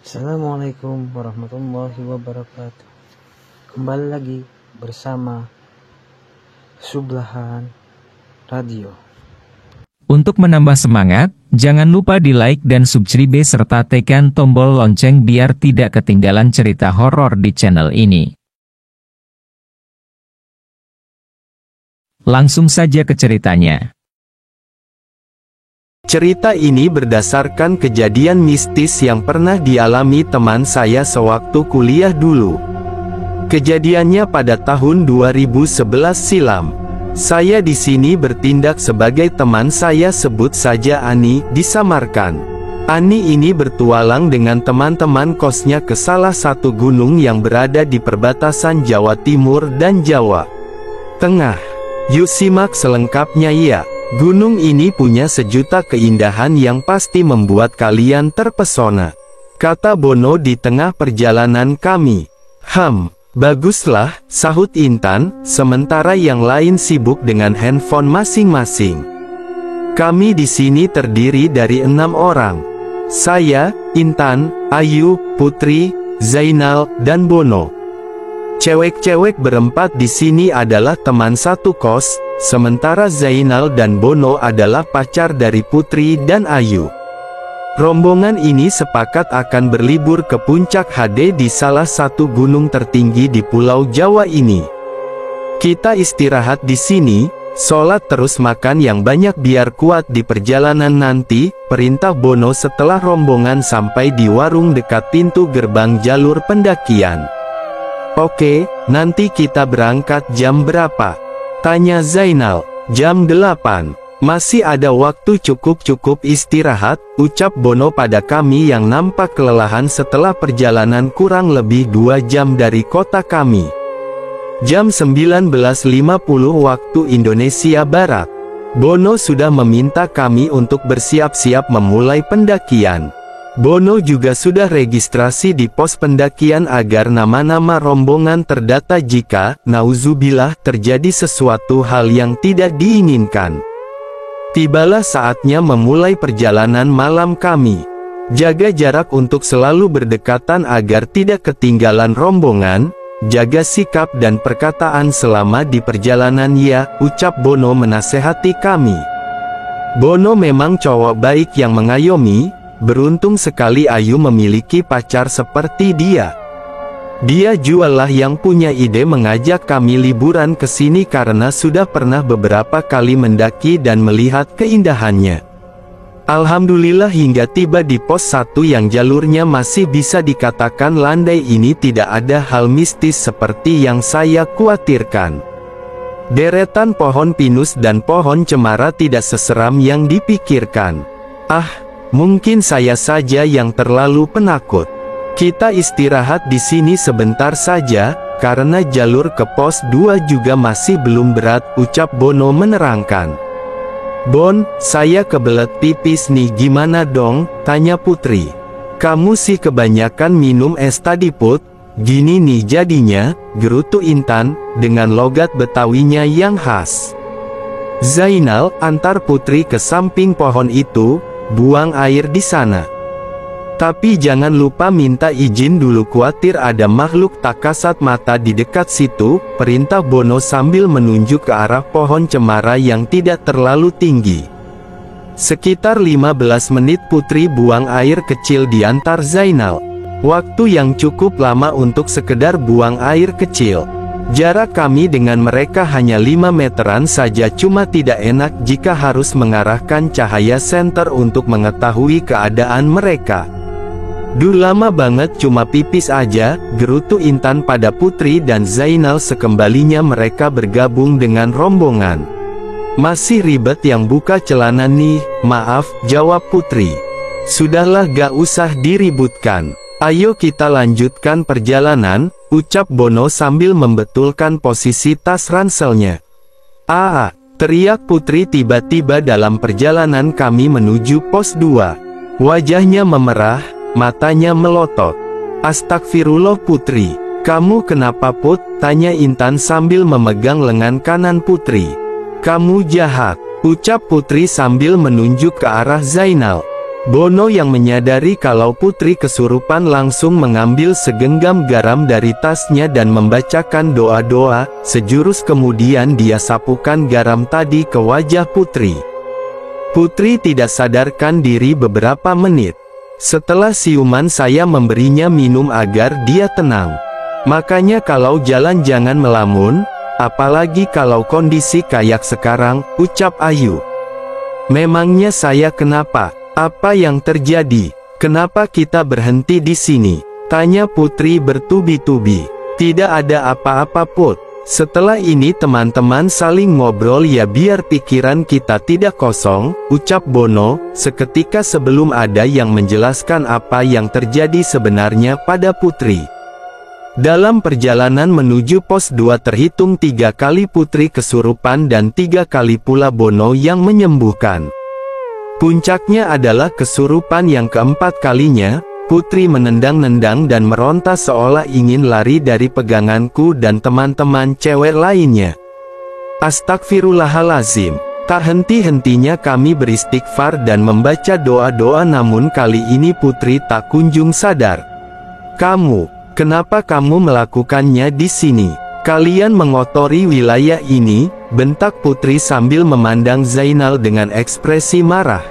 Assalamualaikum warahmatullahi wabarakatuh. Kembali lagi bersama Sublahan Radio. Untuk menambah semangat, jangan lupa di like dan subscribe serta tekan tombol lonceng biar tidak ketinggalan cerita horor di channel ini. Langsung saja ke ceritanya. Cerita ini berdasarkan kejadian mistis yang pernah dialami teman saya sewaktu kuliah dulu. Kejadiannya pada tahun 2011 silam. Saya di sini bertindak sebagai teman saya, sebut saja Ani, disamarkan. Ani ini bertualang dengan teman-teman kosnya ke salah satu gunung yang berada di perbatasan Jawa Timur dan Jawa Tengah. Yuk simak selengkapnya ya. Gunung ini punya sejuta keindahan yang pasti membuat kalian terpesona, kata Bono di tengah perjalanan kami. Baguslah, sahut Intan, sementara yang lain sibuk dengan handphone masing-masing. Kami di sini terdiri dari 6 orang. Saya, Intan, Ayu, Putri, Zainal, dan Bono. Cewek-cewek berempat di sini adalah teman satu kos, sementara Zainal dan Bono adalah pacar dari Putri dan Ayu. Rombongan ini sepakat akan berlibur ke Puncak HD di salah satu gunung tertinggi di Pulau Jawa ini. Kita istirahat di sini, sholat terus makan yang banyak biar kuat di perjalanan nanti, perintah Bono setelah rombongan sampai di warung dekat pintu gerbang jalur pendakian. Oke, nanti kita berangkat jam berapa? Tanya Zainal. Jam 8. Masih ada waktu cukup istirahat, ucap Bono pada kami yang nampak kelelahan setelah perjalanan kurang lebih 2 jam dari kota kami. Jam 19.50 waktu Indonesia Barat. Bono sudah meminta kami untuk bersiap-siap memulai pendakian. Bono juga sudah registrasi di pos pendakian agar nama-nama rombongan terdata jika, nauzubillah, terjadi sesuatu hal yang tidak diinginkan. Tibalah saatnya memulai perjalanan malam kami. Jaga jarak untuk selalu berdekatan agar tidak ketinggalan rombongan, jaga sikap dan perkataan selama di perjalanan ya, ucap Bono menasehati kami. Bono memang cowok baik yang mengayomi. Beruntung sekali Ayu memiliki pacar seperti dia. Dia jualah yang punya ide mengajak kami liburan ke sini karena sudah pernah beberapa kali mendaki dan melihat keindahannya. Alhamdulillah hingga tiba di pos 1 yang jalurnya masih bisa dikatakan landai ini tidak ada hal mistis seperti yang saya khawatirkan. Deretan pohon pinus dan pohon cemara tidak seseram yang dipikirkan. Mungkin saya saja yang terlalu penakut. Kita istirahat di sini sebentar saja, karena jalur ke pos 2 juga masih belum berat, ucap Bono menerangkan. Bon, saya kebelet pipis nih, gimana dong? Tanya Putri. Kamu sih kebanyakan minum es tadi Put. Gini nih jadinya, gerutu Intan, dengan logat Betawinya yang khas. Zainal, antar Putri ke samping pohon itu, buang air di sana. Tapi jangan lupa minta izin dulu, khawatir ada makhluk tak kasat mata di dekat situ, perintah Bono sambil menunjuk ke arah pohon cemara yang tidak terlalu tinggi. Sekitar 15 menit Putri buang air kecil diantar Zainal. Waktu yang cukup lama untuk sekedar buang air kecil. Jarak kami dengan mereka hanya 5 meteran saja, cuma tidak enak jika harus mengarahkan cahaya senter untuk mengetahui keadaan mereka. Lama banget cuma pipis aja, gerutu Intan pada Putri dan Zainal sekembalinya mereka bergabung dengan rombongan. Masih ribet yang buka celana nih, maaf, jawab Putri. Sudahlah gak usah diributkan. Ayo kita lanjutkan perjalanan, ucap Bono sambil membetulkan posisi tas ranselnya. Teriak Putri tiba-tiba dalam perjalanan kami menuju pos 2. Wajahnya memerah, matanya melotot. Astagfirullah Putri, kamu kenapa Put? Tanya Intan sambil memegang lengan kanan Putri. Kamu jahat, ucap Putri sambil menunjuk ke arah Zainal. Bono yang menyadari kalau putri kesurupan langsung mengambil segenggam garam dari tasnya dan membacakan doa-doa. Sejurus kemudian dia sapukan garam tadi ke wajah putri. Putri tidak sadarkan diri beberapa menit. Setelah siuman saya memberinya minum agar dia tenang. Makanya kalau jalan jangan melamun, apalagi kalau kondisi kayak sekarang, ucap Ayu. Memangnya saya kenapa? Apa yang terjadi? Kenapa kita berhenti di sini? Tanya putri bertubi-tubi. Tidak ada apa-apa Put. Setelah ini teman-teman saling ngobrol ya biar pikiran kita tidak kosong, ucap Bono, seketika sebelum ada yang menjelaskan apa yang terjadi sebenarnya pada putri. Dalam perjalanan menuju pos 2 terhitung 3 kali putri kesurupan dan 3 kali pula Bono yang menyembuhkan. Puncaknya adalah kesurupan yang keempat kalinya, putri menendang-nendang dan meronta seolah ingin lari dari peganganku dan teman-teman cewek lainnya. Astagfirullahalazim. Tak henti-hentinya kami beristighfar dan membaca doa-doa namun kali ini putri tak kunjung sadar. Kenapa kamu melakukannya di sini? Kalian mengotori wilayah ini, bentak putri sambil memandang Zainal dengan ekspresi marah.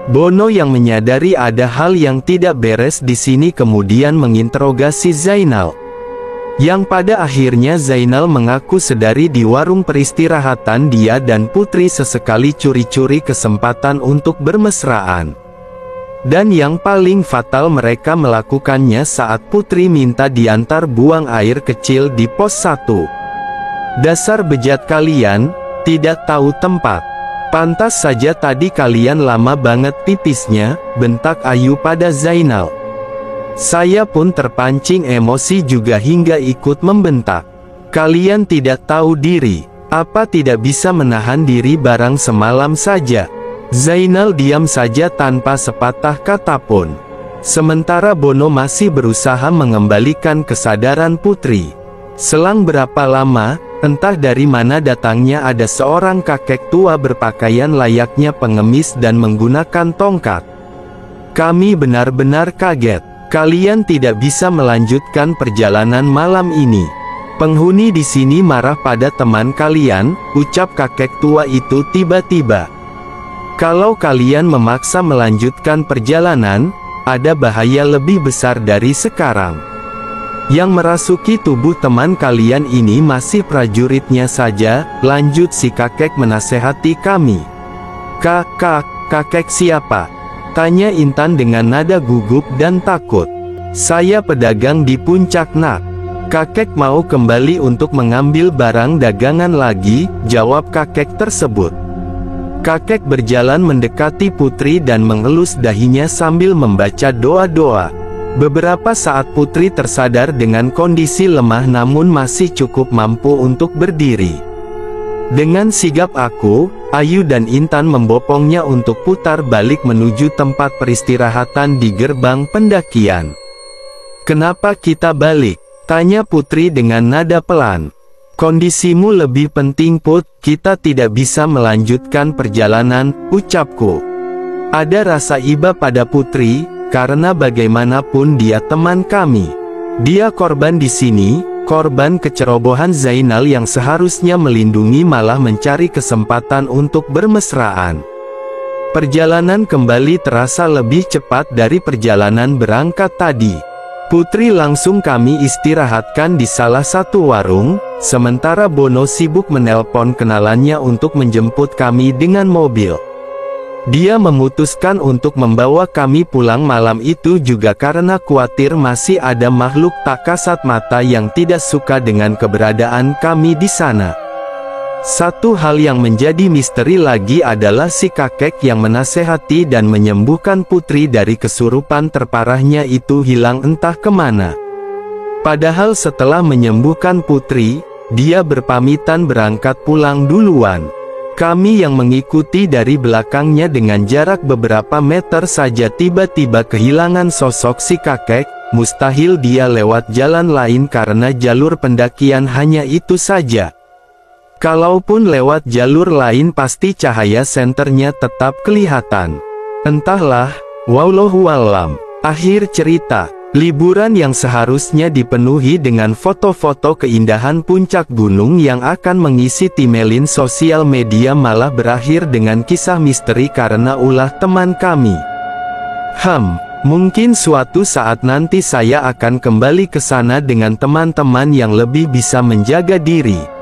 Bono yang menyadari ada hal yang tidak beres di sini kemudian menginterogasi Zainal. Yang pada akhirnya Zainal mengaku sedari di warung peristirahatan dia dan putri sesekali curi-curi kesempatan untuk bermesraan. Dan yang paling fatal mereka melakukannya saat putri minta diantar buang air kecil di pos 1. Dasar bejat kalian, tidak tahu tempat. Pantas saja tadi kalian lama banget pipisnya, bentak Ayu pada Zainal. Saya pun terpancing emosi juga hingga ikut membentak. Kalian tidak tahu diri, apa tidak bisa menahan diri barang semalam saja? Zainal diam saja tanpa sepatah kata pun. Sementara Bono masih berusaha mengembalikan kesadaran putri. Selang berapa lama, entah dari mana datangnya ada seorang kakek tua berpakaian layaknya pengemis dan menggunakan tongkat. Kami benar-benar kaget. Kalian tidak bisa melanjutkan perjalanan malam ini. Penghuni di sini marah pada teman kalian, ucap kakek tua itu tiba-tiba. Kalau kalian memaksa melanjutkan perjalanan, ada bahaya lebih besar dari sekarang. Yang merasuki tubuh teman kalian ini masih prajuritnya saja, lanjut si kakek menasehati kami. Kakek siapa? Tanya Intan dengan nada gugup dan takut. Saya pedagang di puncak nak. Kakek mau kembali untuk mengambil barang dagangan lagi, jawab kakek tersebut. Kakek berjalan mendekati putri dan mengelus dahinya sambil membaca doa-doa. Beberapa saat putri tersadar dengan kondisi lemah namun masih cukup mampu untuk berdiri. Dengan sigap aku, Ayu dan Intan membopongnya untuk putar balik menuju tempat peristirahatan di gerbang pendakian. Kenapa kita balik? Tanya putri dengan nada pelan. Kondisimu lebih penting Put, kita tidak bisa melanjutkan perjalanan, ucapku. Ada rasa iba pada putri, karena bagaimanapun dia teman kami. Dia korban di sini, korban kecerobohan Zainal yang seharusnya melindungi malah mencari kesempatan untuk bermesraan. Perjalanan kembali terasa lebih cepat dari perjalanan berangkat tadi. Putri langsung kami istirahatkan di salah satu warung, sementara Bono sibuk menelpon kenalannya untuk menjemput kami dengan mobil. Dia memutuskan untuk membawa kami pulang malam itu juga karena khawatir masih ada makhluk tak kasat mata yang tidak suka dengan keberadaan kami di sana. Satu hal yang menjadi misteri lagi adalah si kakek yang menasehati dan menyembuhkan putri dari kesurupan terparahnya itu hilang entah kemana. Padahal setelah menyembuhkan putri, dia berpamitan berangkat pulang duluan. Kami yang mengikuti dari belakangnya dengan jarak beberapa meter saja tiba-tiba kehilangan sosok si kakek, mustahil dia lewat jalan lain karena jalur pendakian hanya itu saja. Kalaupun lewat jalur lain pasti cahaya senternya tetap kelihatan. Entahlah, Wallahu a'lam. Akhir cerita. Liburan yang seharusnya dipenuhi dengan foto-foto keindahan puncak gunung yang akan mengisi timeline sosial media malah berakhir dengan kisah misteri karena ulah teman kami. Mungkin suatu saat nanti saya akan kembali ke sana dengan teman-teman yang lebih bisa menjaga diri.